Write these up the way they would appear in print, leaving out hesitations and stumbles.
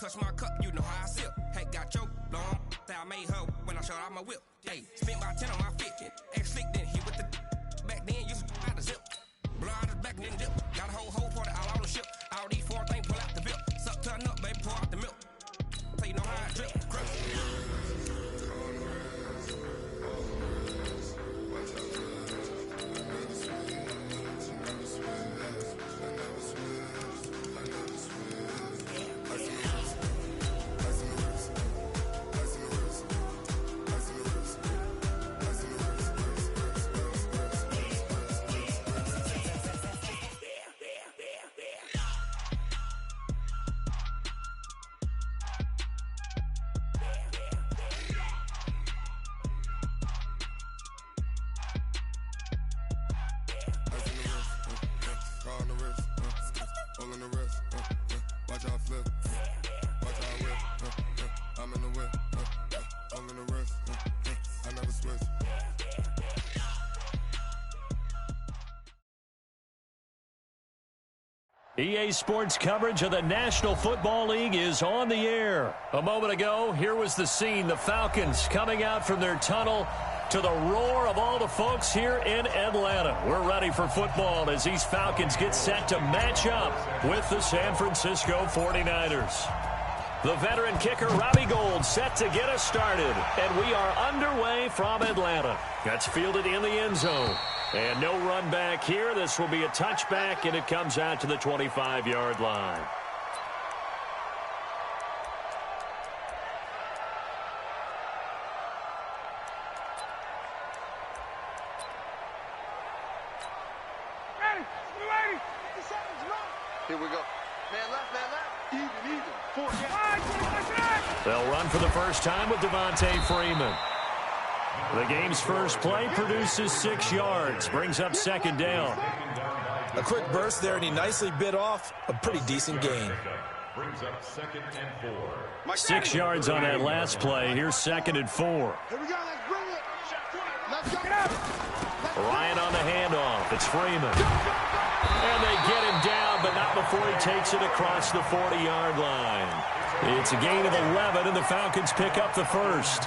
touch my cup, you know how I sip. Hey, got your long, I made her when I showed out my whip. Hey, spent about 10 on my fit. Ex slick, then hit with the back then, used to out the zip. Blow out his back and then dip. Got a whole party all on the ship. All these four things pull out the bip. Suck, turn up, baby, pour out the milk. So you know how I drip. Crush. EA Sports coverage of the National Football League is on the air. A moment ago, here was the scene. The Falcons coming out from their tunnel to the roar of all the folks here in Atlanta. We're ready for football as these Falcons get set to match up with the San Francisco 49ers. The veteran kicker, Robbie Gould, set to get us started. And we are underway from Atlanta. That's fielded in the end zone. And no run back here. This will be a touchback, and it comes out to the 25-yard line. Here we go. Man left, even. 4 yards. They'll run for the first time with Devontae Freeman. The game's first play produces 6 yards, brings up second down. A quick burst there, and he nicely bit off a pretty decent gain. 6 yards on that last play. Here's 2nd and 4. Here we go, let's bring it. Let's go. Ryan on the handoff. It's Freeman. And they get him down, but not before he takes it across the 40-yard line. It's a gain of 11, and the Falcons pick up the first.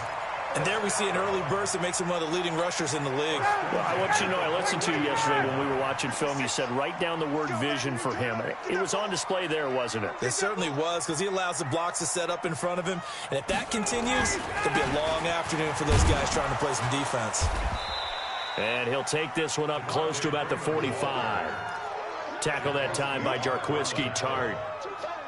And there we see an early burst that makes him one of the leading rushers in the league. Well, I want you to know, I listened to you yesterday when we were watching film. You said write down the word vision for him. It was on display there, wasn't it? It certainly was, because he allows the blocks to set up in front of him. And if that continues, it'll be a long afternoon for those guys trying to play some defense. And he'll take this one up close to about the 45. Tackle that time by Jarquiski Tart.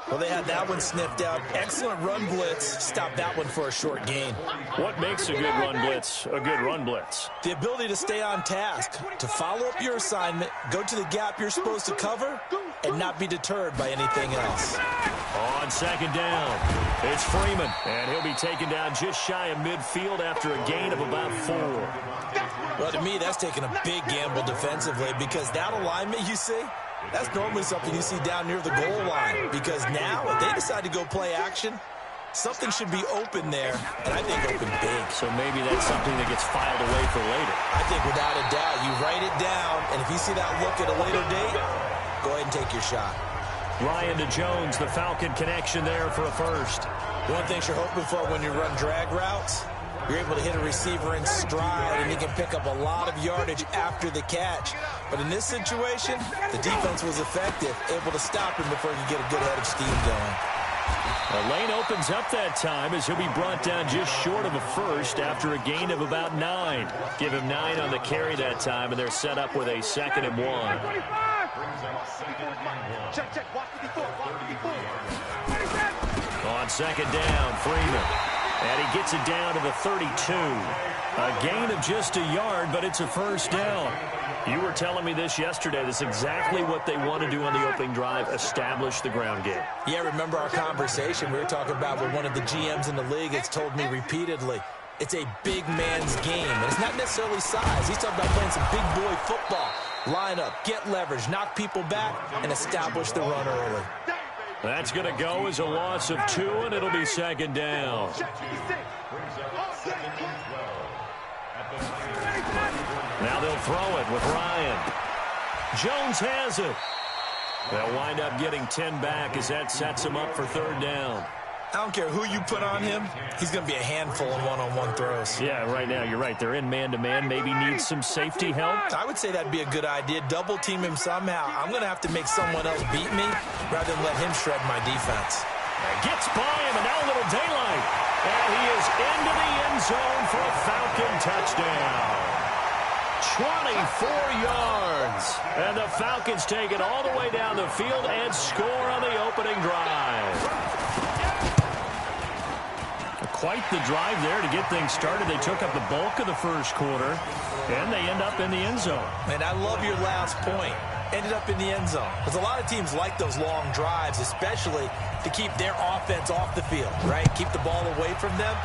Well, they had that one sniffed out. Excellent run blitz. Stopped that one for a short gain. What makes a good run blitz a good run blitz? The ability to stay on task, to follow up your assignment, go to the gap you're supposed to cover, and not be deterred by anything else. On second down, it's Freeman, and he'll be taken down just shy of midfield after a gain of about 4. Well, to me, that's taking a big gamble defensively, because that alignment you see, that's normally something you see down near the goal line, because now if they decide to go play action, something should be open there, and I think open big. So maybe that's something that gets filed away for later. I think without a doubt, you write it down, and if you see that look at a later date, go ahead and take your shot. Ryan to Jones, the Falcon connection there for a first. One thing you're hoping for when you run drag routes, you're able to hit a receiver in stride, and he can pick up a lot of yardage after the catch. But in this situation, the defense was effective, able to stop him before he could get a good head of steam going. The lane opens up that time as he'll be brought down just short of a first after a gain of about 9. Give him 9 on the carry that time, and they're set up with a 2nd and 1. On second down, Freeman. And he gets it down to the 32. A gain of just a yard, but it's a first down. You were telling me this yesterday. That's exactly what they want to do on the opening drive, establish the ground game. Yeah, remember our conversation we were talking about with one of the GMs in the league that's told me repeatedly, it's a big man's game. And it's not necessarily size. He's talking about playing some big boy football. Line up, get leverage, knock people back, and establish the run early. That's going to go as a loss of 2, and it'll be second down. Now they'll throw it with Ryan. Jones has it. They'll wind up getting 10 back as that sets him up for 3rd down. I don't care who you put on him, he's going to be a handful in one-on-one throws. Yeah, right now, you're right. They're in man-to-man. Maybe needs some safety help. I would say that'd be a good idea. Double team him somehow. I'm going to have to make someone else beat me rather than let him shred my defense. Gets by him, and now a little daylight. And he is into the end zone for a Falcon touchdown. 24 yards. And the Falcons take it all the way down the field and score on the opening drive. Quite the drive there to get things started. They took up the bulk of the first quarter, and they end up in the end zone. And I love your last point. Ended up in the end zone. Because a lot of teams like those long drives, especially to keep their offense off the field, right? Keep the ball away from them.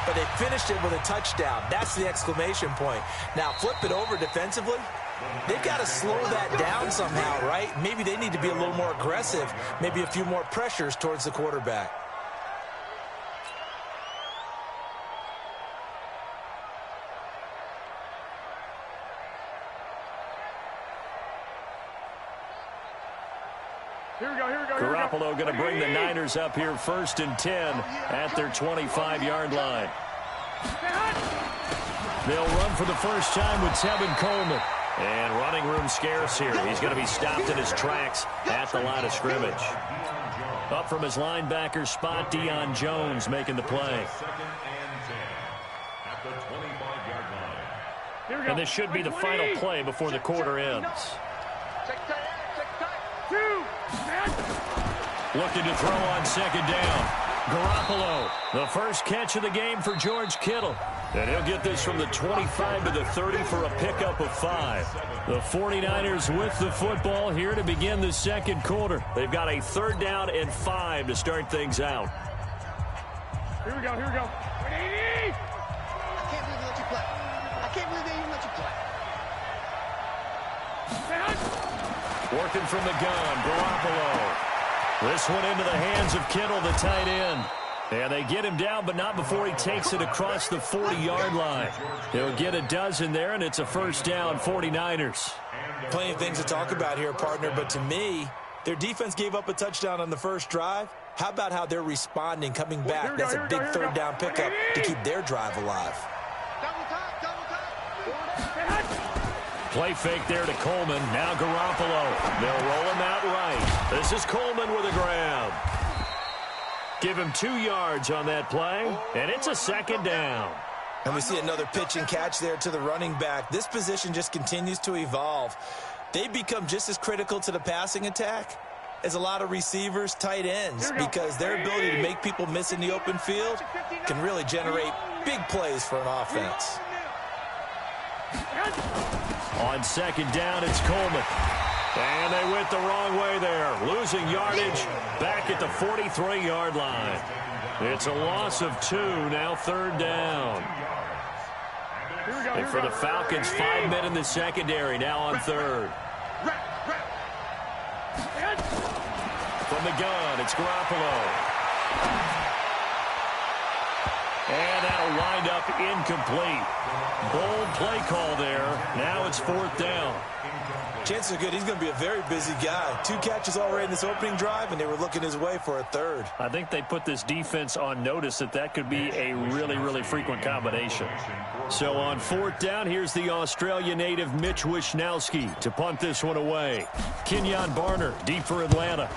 But they finished it with a touchdown. That's the exclamation point. Now, flip it over defensively. They've got to slow that down somehow, right? Maybe they need to be a little more aggressive. Maybe a few more pressures towards the quarterback. Garoppolo going to bring the Niners up here 1st and 10 at their 25-yard line. They'll run for the first time with Tevin Coleman. And running room scarce here. He's going to be stopped in his tracks at the line of scrimmage. Up from his linebacker spot, Deion Jones making the play. And this should be the final play before the quarter ends. Looking to throw on 2nd down. Garoppolo, the first catch of the game for George Kittle. And he'll get this from the 25 to the 30 for a pickup of 5. The 49ers with the football here to begin the second quarter. They've got a 3rd down and 5 to start things out. Here we go. I can't believe they let you play. I can't believe they even let you play. Working from the gun, Garoppolo. This one into the hands of Kittle, the tight end. And they get him down, but not before he takes it across the 40-yard line. He'll get a dozen there, and it's a 1st down, 49ers. Plenty of things to talk about here, partner, but to me, their defense gave up a touchdown on the first drive. How about how they're responding, coming back? That's a big 3rd down pickup to keep their drive alive. Play fake there to Coleman. Now Garoppolo. They'll roll him out right. This is Coleman with a grab. Give him 2 yards on that play, and it's a 2nd down. And we see another pitch and catch there to the running back. This position just continues to evolve. They become just as critical to the passing attack as a lot of receivers, tight ends, because their ability to make people miss in the open field can really generate big plays for an offense. On 2nd down, it's Coleman. And they went the wrong way there. Losing yardage back at the 43-yard line. It's a loss of 2, now 3rd down. And for the Falcons, 5 men in the secondary, now on 3rd. From the gun, it's Garoppolo. And that'll wind up incomplete. Bold play call there. Now it's 4th down. Chances are good. He's going to be a very busy guy. 2 catches already in this opening drive, and they were looking his way for a 3rd. I think they put this defense on notice that could be a really, really frequent combination. So on 4th down, here's the Australia native Mitch Wishnowsky to punt this one away. Kenyon Barner, deep for Atlanta.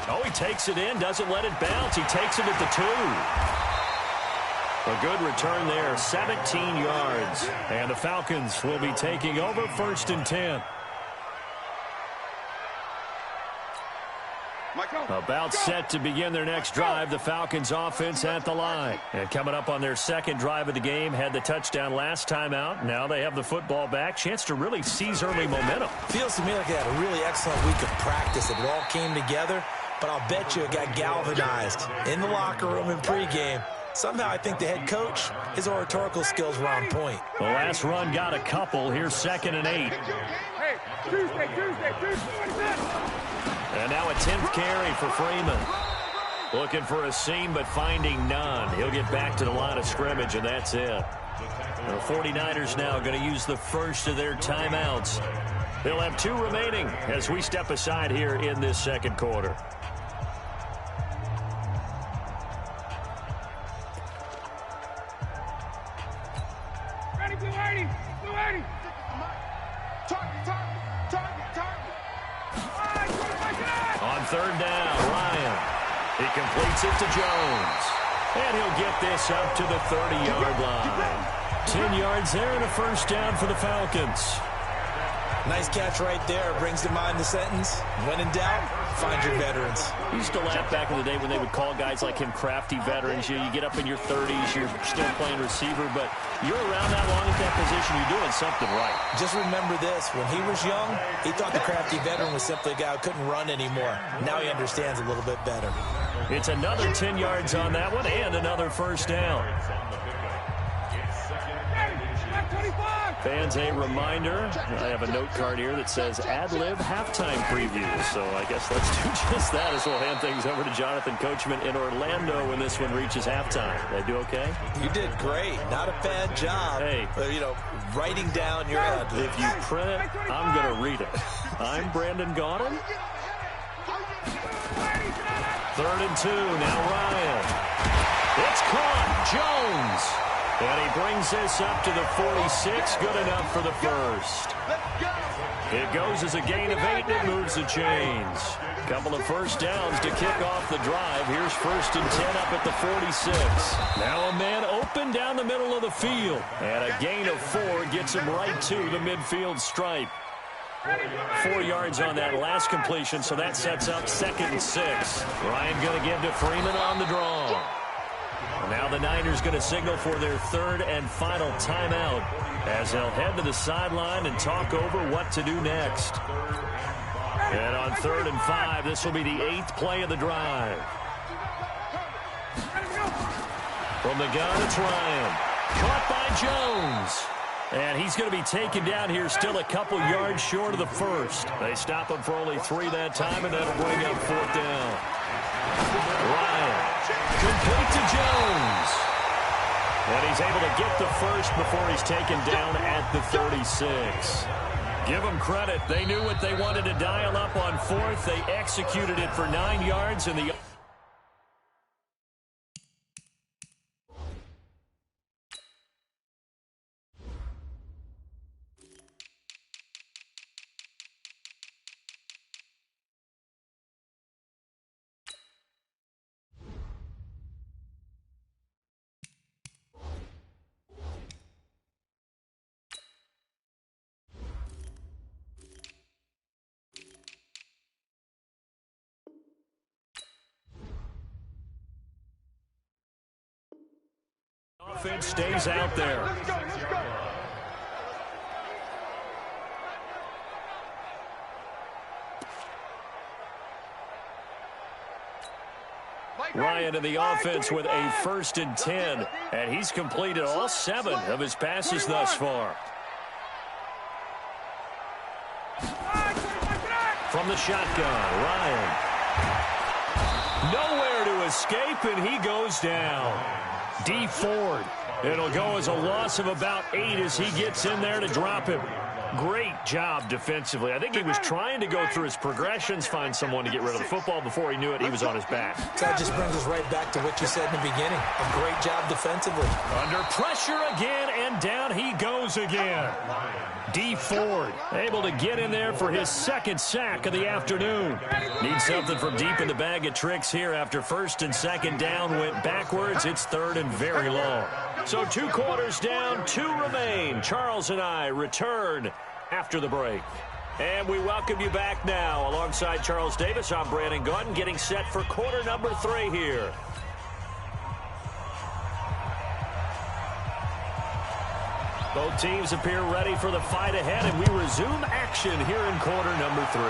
Oh, he takes it in, doesn't let it bounce. He takes it at the 2. A good return there, 17 yards. And the Falcons will be taking over 1st and 10. About set to begin their next drive. The Falcons offense at the line. And coming up on their 2nd drive of the game. Had the touchdown last time out. Now they have the football back. Chance to really seize early momentum. Feels to me like they had a really excellent week of practice. It all came together. But I'll bet you it got galvanized in the locker room in pregame. Somehow I think the head coach, his oratorical skills were on point. The last run got a couple. Here's 2nd and 8. Hey, Tuesday. And now a 10th carry for Freeman. Looking for a seam, but finding none. He'll get back to the line of scrimmage, and that's it. The 49ers now going to use the first of their timeouts They'll have 2 remaining as we step aside here in this second quarter. Ready, Blue 80! Blue 80! Target! On third down, Ryan. He completes it to Jones. And he'll get this up to the 30-yard line. 10 yards there and a first down for the Falcons. Nice catch right there. Brings to mind the sentence, when in doubt, find your veterans. We used to laugh back in the day when they would call guys like him crafty veterans. You get up in your 30s, you're still playing receiver, but you're around that long at that position, you're doing something right. Just remember this. When he was young, he thought the crafty veteran was simply a guy who couldn't run anymore. Now he understands a little bit better. It's another 10 yards on that one and another first down. Fans, a reminder, I have a note card here that says ad-lib halftime preview. So I guess let's do just that as we'll hand things over to Jonathan Coachman in Orlando when this one reaches halftime. Did I do okay? You did great. Not a bad job. Hey, writing down your ad-lib. If you print it, I'm going to read it. I'm Brandon Gaudin. 3rd and 2. Now Ryan. It's caught. Jones. And he brings this up to the 46. Good enough for the first. It goes as a gain of 8, and it moves the chains. Couple of first downs to kick off the drive. Here's 1st and 10 up at the 46. Now a man open down the middle of the field. And a gain of 4 gets him right to the midfield stripe. 4 yards on that last completion, so that sets up 2nd and 6. Ryan going to give to Freeman on the draw. Now the Niners going to signal for their 3rd and final timeout as they'll head to the sideline and talk over what to do next. And on 3rd and 5, this will be the 8th play of the drive. From the gun, it's Ryan. Caught by Jones. And he's going to be taken down here still a couple yards short of the first. They stop him for only 3 that time, and that'll bring up 4th down. Ryan, complete to Jones. And he's able to get the first before he's taken down at the 36. Give them credit. They knew what they wanted to dial up on 4th. They executed it for 9 yards, and the offense stays out there. Ryan in the offense with a 1st and 10, and he's completed all 7 of his passes thus far. From the shotgun, Ryan. Nowhere to escape, and he goes down. D. Ford. It'll go as a loss of about 8 as he gets in there to drop him. Great job defensively. I think he was trying to go through his progressions, find someone to get rid of the football. Before he knew it, he was on his back. So that just brings us right back to what you said in the beginning. A great job defensively. Under pressure again, and down he goes again. D. Ford able to get in there for his 2nd sack of the afternoon. Needs something from deep in the bag of tricks here after 1st and 2nd down went backwards. It's 3rd and very long. So 2 quarters down, 2 remain. Charles and I return after the break. And we welcome you back now. Alongside Charles Davis, I'm Brandon Gaudin, getting set for quarter number 3 here. Both teams appear ready for the fight ahead, and we resume action here in quarter number 3.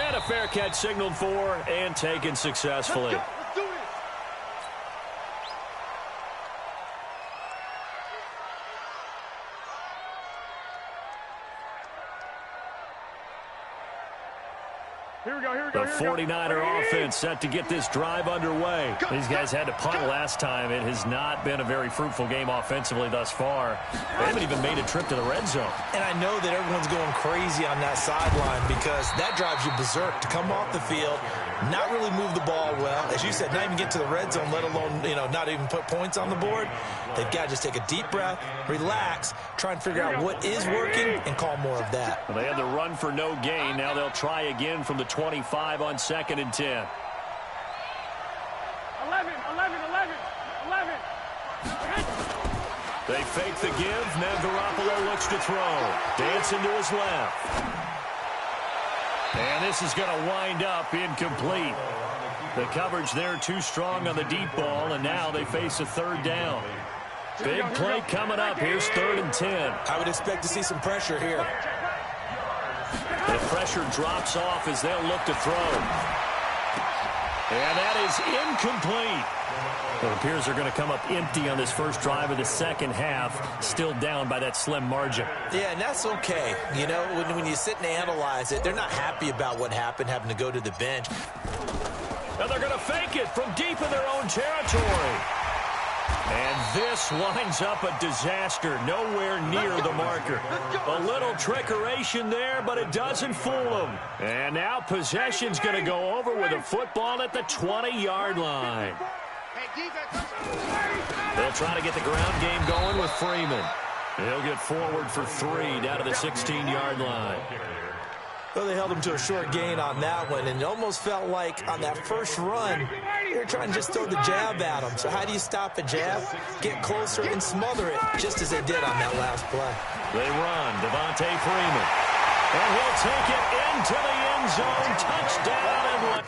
And a fair catch signaled for and taken successfully. The 49er offense set to get this drive underway. These guys had to punt last time. It has not been a very fruitful game offensively thus far. They haven't even made a trip to the red zone. And I know that everyone's going crazy on that sideline because that drives you berserk to come off the field, not really move the ball well. As you said, not even get to the red zone, let alone, not even put points on the board. They've got to just take a deep breath, relax, try and figure out what is working and call more of that. Well, they had the run for no gain. Now they'll try again from the 25 on 2nd and 10. 11. They fake the give. Now Garoppolo looks to throw. Dancing to his left. And this is going to wind up incomplete. The coverage there too strong on the deep ball, and now they face a 3rd down. Big play coming up. Here's 3rd and 10. I would expect to see some pressure here. The pressure drops off as they'll look to throw. And that is incomplete. It appears they're going to come up empty on this first drive of the second half, still down by that slim margin. Yeah, and that's okay. When you sit and analyze it, they're not happy about what happened, having to go to the bench. And they're going to fake it from deep in their own territory. And this winds up a disaster, nowhere near the marker. A little trickeration there, but it doesn't fool them. And now possession's going to go over with a football at the 20-yard line. They'll try to get the ground game going with Freeman. He'll get forward for 3 down to the 16-yard line. Well, they held him to a short gain on that one, and it almost felt like on that first run, they were trying to just throw the jab at him. So how do you stop a jab? Get closer and smother it, just as they did on that last play. They run. Devontae Freeman. And he'll take it into the end zone. Touchdown. And